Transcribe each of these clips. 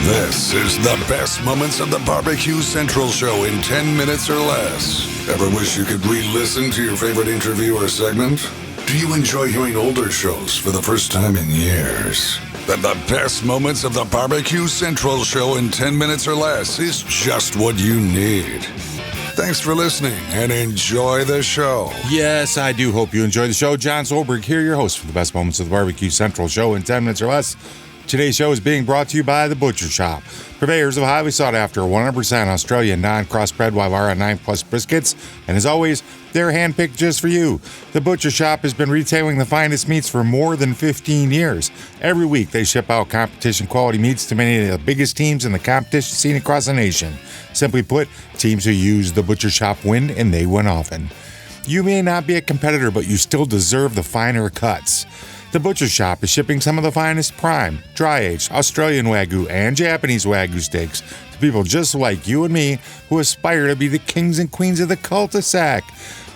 This is the best moments of the BBQ Central Show in 10 minutes or less. Ever wish you could re-listen to your favorite interview or segment? Do you enjoy hearing older shows for the first time in years? Then the best moments of the BBQ Central Show in 10 minutes or less is just what you need. Thanks for listening and enjoy the show. Yes, I do hope you enjoy the show. John Solberg here, your host for the best moments of the BBQ Central Show in 10 minutes or less. Today's show is being brought to you by The Butcher Shop, purveyors of highly sought-after 100% Australian non-crossbred Wyvara 9+ briskets, and as always, they're handpicked just for you. The Butcher Shop has been retailing the finest meats for more than 15 years. Every week, they ship out competition-quality meats to many of the biggest teams in the competition scene across the nation. Simply put, teams who use The Butcher Shop win, and they win often. You may not be a competitor, but you still deserve the finer cuts. The Butcher Shop is shipping some of the finest prime, dry-aged, Australian Wagyu, and Japanese Wagyu steaks to people just like you and me who aspire to be the kings and queens of the cul-de-sac.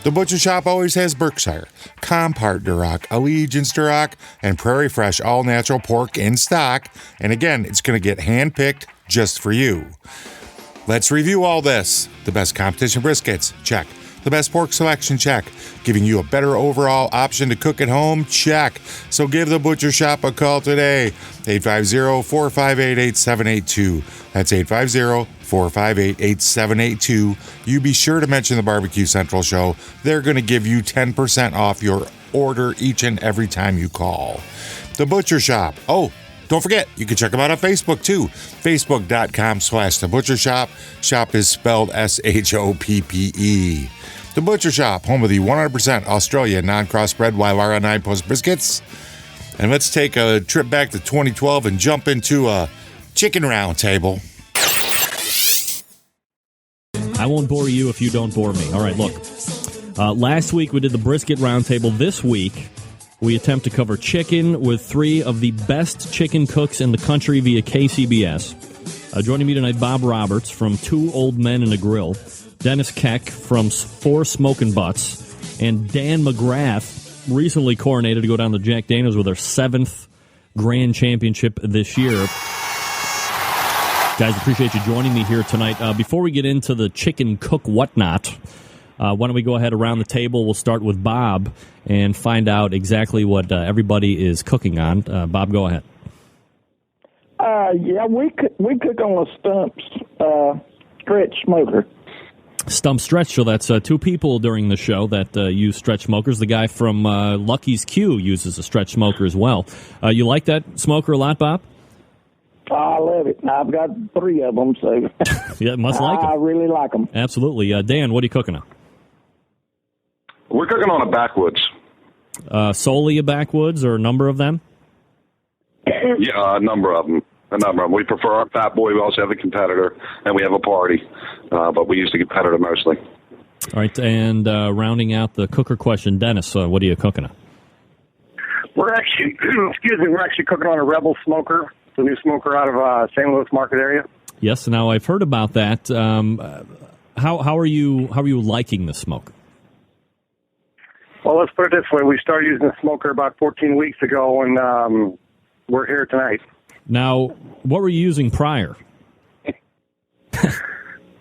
The Butcher Shop always has Berkshire, Compart Duroc, Allegiance Duroc, and Prairie Fresh all-natural pork in stock. And again, it's going to get hand-picked just for you. Let's review all this. The best competition briskets, check. The best pork selection, check. Giving you a better overall option to cook at home, check. So give the Butcher Shop a call today. 850-458-8782. That's 850-458-8782. You be sure to mention the BBQ Central Show. They're going to give you 10% off your order each and every time you call. The Butcher Shop. Oh, don't forget, you can check them out on Facebook, too. Facebook.com/The Butcher Shop. Shop is spelled SHOPPE. The Butcher Shop, home of the 100% Australian non-crossbred Wyvara 9+ briskets. And let's take a trip back to 2012 and jump into a chicken round table. I won't bore you if you don't bore me. All right, look. Last week we did the brisket roundtable. This week we attempt to cover chicken with three of the best chicken cooks in the country via KCBS. Joining me tonight, Bob Roberts from Two Old Men and a Grill, Dennis Keck from Four Smokin' Butts, and Dan McGrath, recently coronated to go down to Jack Daniels with their 7th Grand Championship this year. Guys, appreciate you joining me here tonight. Before we get into the chicken cook whatnot, why don't we go ahead around the table? We'll start with Bob and find out exactly what everybody is cooking on. Bob, go ahead. Yeah, we cook on a Stumps stretch smoker. Stump Stretch, so that's two people during the show that use stretch smokers. The guy from Lucky's Q uses a stretch smoker as well. You like that smoker a lot, Bob? I love it. I've got 3 of them, so yeah, must like them. I really like them. Absolutely. Dan, what are you cooking on? We're cooking on a backwoods. Solely a backwoods, or a number of them? Yeah, a number of them. We prefer our Fat Boy. We also have a competitor, and we have a party, but we use the competitor mostly. All right, and rounding out the cooker question, Dennis, what are you cooking on? We're actually, we're actually cooking on a Rebel smoker. It's a new smoker out of St. Louis market area. Yes, now I've heard about that. How are you liking the smoker? Well, let's put it this way: we started using the smoker about 14 weeks ago, and we're here tonight. Now, what were you using prior?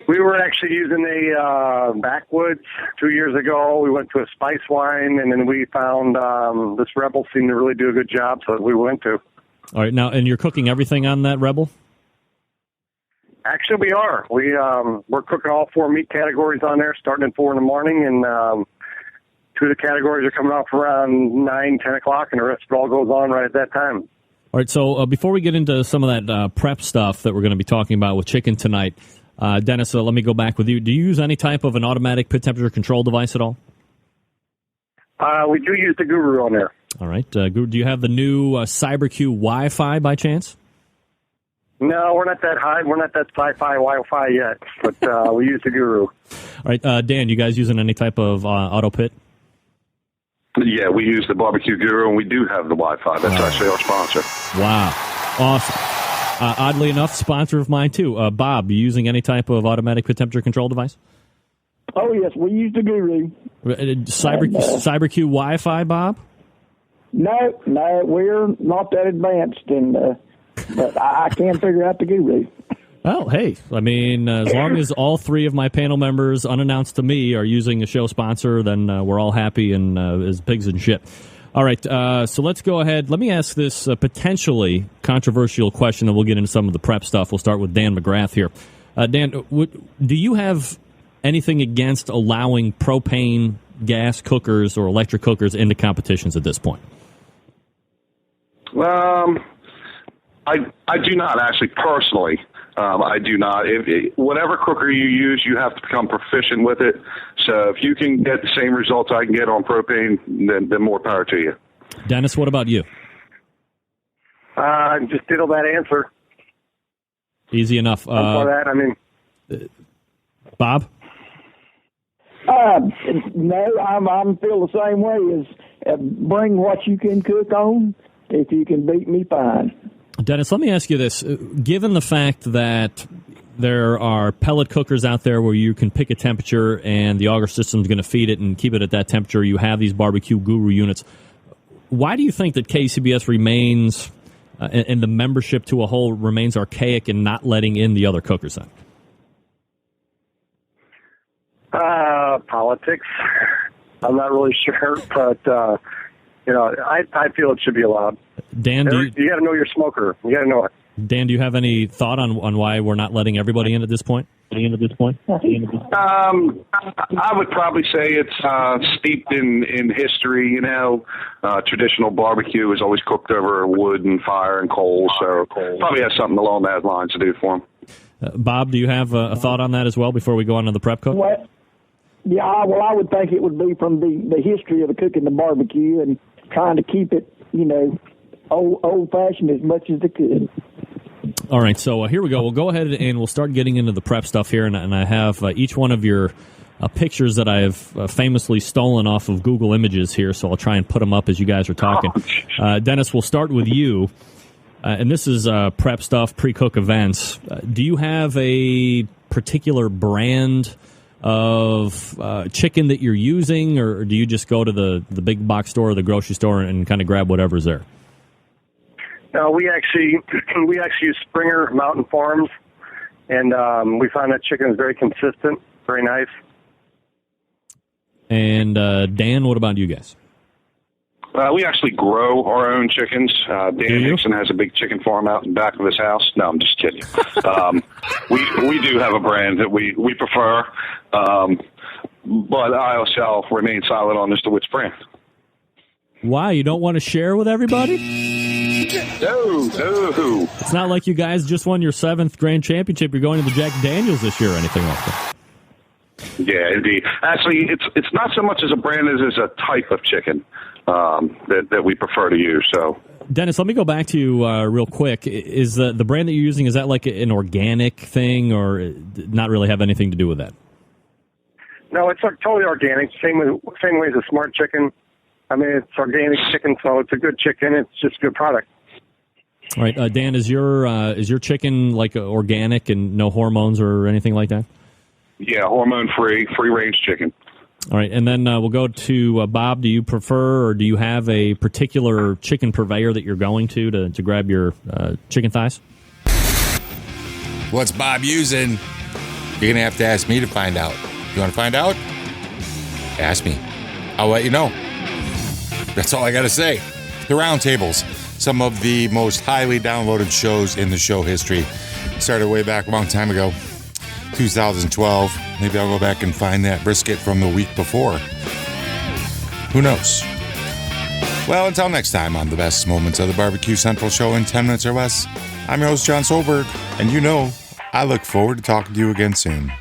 We were actually using a backwoods 2 years ago. We went to a spice wine, and then we found this Rebel seemed to really do a good job, so we went to. All right, now, and you're cooking everything on that Rebel? Actually, we are. We're cooking all 4 meat categories on there, starting at 4 in the morning, and 2 of the categories are coming off around 9, 10 o'clock, and the rest of it all goes on right at that time. All right, so before we get into some of that prep stuff that we're going to be talking about with chicken tonight, Dennis, let me go back with you. Do you use any type of an automatic pit temperature control device at all? We do use the Guru on there. All right. Do you have the new CyberQ Wi-Fi by chance? No, we're not that high. We're not that sci-fi Wi-Fi yet, but we use the Guru. All right, Dan, you guys using any type of auto pit? Yeah, we use the BBQ Guru, and we do have the Wi-Fi. That's actually our sponsor. Wow. Awesome. Oddly enough, sponsor of mine, too. Bob, you using any type of automatic pit temperature control device? Oh, yes, we use the Guru. CyberQ Wi-Fi, Bob? No, we're not that advanced in but I can't figure out the guru. Well, hey, I mean, as long as all three of my panel members, unannounced to me, are using a show sponsor, then we're all happy and as pigs and shit. All right, so let's go ahead. Let me ask this potentially controversial question, and we'll get into some of the prep stuff. We'll start with Dan McGrath here. Dan, do you have anything against allowing propane gas cookers or electric cookers into competitions at this point? I do not actually personally. I do not. Whatever cooker you use, you have to become proficient with it. So if you can get the same results I can get on propane, then more power to you. Dennis, what about you? Just diddle that answer. Easy enough. For that, I mean, Bob? No, I'm feel the same way as bring what you can cook on. If you can beat me, fine. Dennis, let me ask you this. Given the fact that there are pellet cookers out there where you can pick a temperature and the auger system is going to feed it and keep it at that temperature, you have these barbecue guru units. Why do you think that KCBS remains, and the membership to a whole remains archaic in not letting in the other cookers then? Politics. I'm not really sure, but I feel it should be allowed. Dan, you got to know your smoker. You got to know it. Dan, do you have any thought on why we're not letting everybody in at this point? I would probably say it's steeped in history. Traditional barbecue is always cooked over wood and fire and coal, so probably has something along those lines to do for them. Bob, do you have a thought on that as well before we go on to the prep cook? What? Yeah, I would think it would be from the history of the cooking the barbecue and trying to keep it, old-fashioned as much as they could. All right, so here we go. We'll go ahead and we'll start getting into the prep stuff here, and I have each one of your pictures that I have famously stolen off of Google Images here, so I'll try and put them up as you guys are talking. Dennis, we'll start with you, and this is prep stuff, pre-cook events. Do you have a particular brand of chicken that you're using, or do you just go to the big box store or the grocery store and kind of grab whatever's there? No, we actually use Springer Mountain Farms, and we find that chicken is very consistent, very nice. And Dan, what about you guys? We actually grow our own chickens. Dan Hickson has a big chicken farm out in back of his house. No, I'm just kidding. We do have a brand that we prefer, but I shall remain silent on as to which brand. Why? You don't want to share with everybody? No. It's not like you guys just won your 7th grand championship. You're going to the Jack Daniels this year or anything like that. Yeah, indeed. Actually, it's not so much as a brand as a type of chicken that we prefer to use. So, Dennis, let me go back to you real quick. Is the brand that you're using, is that like an organic thing, or not really have anything to do with that? No, it's totally organic. Same way as a Smart Chicken. I mean, it's organic chicken, so it's a good chicken. It's just a good product. All right, Dan, is your chicken like organic and no hormones or anything like that? Yeah, hormone-free, free-range chicken. All right, and then we'll go to Bob. Do you prefer, or do you have a particular chicken purveyor that you're going to grab your chicken thighs? What's Bob using? You're going to have to ask me to find out. You want to find out? Ask me. I'll let you know. That's all I got to say. The Roundtables, some of the most highly downloaded shows in the show history. Started way back a long time ago, 2012. Maybe I'll go back and find that brisket from the week before. Who knows? Well, until next time on the best moments of the Barbecue Central show in 10 minutes or less, I'm your host, John Solberg, and I look forward to talking to you again soon.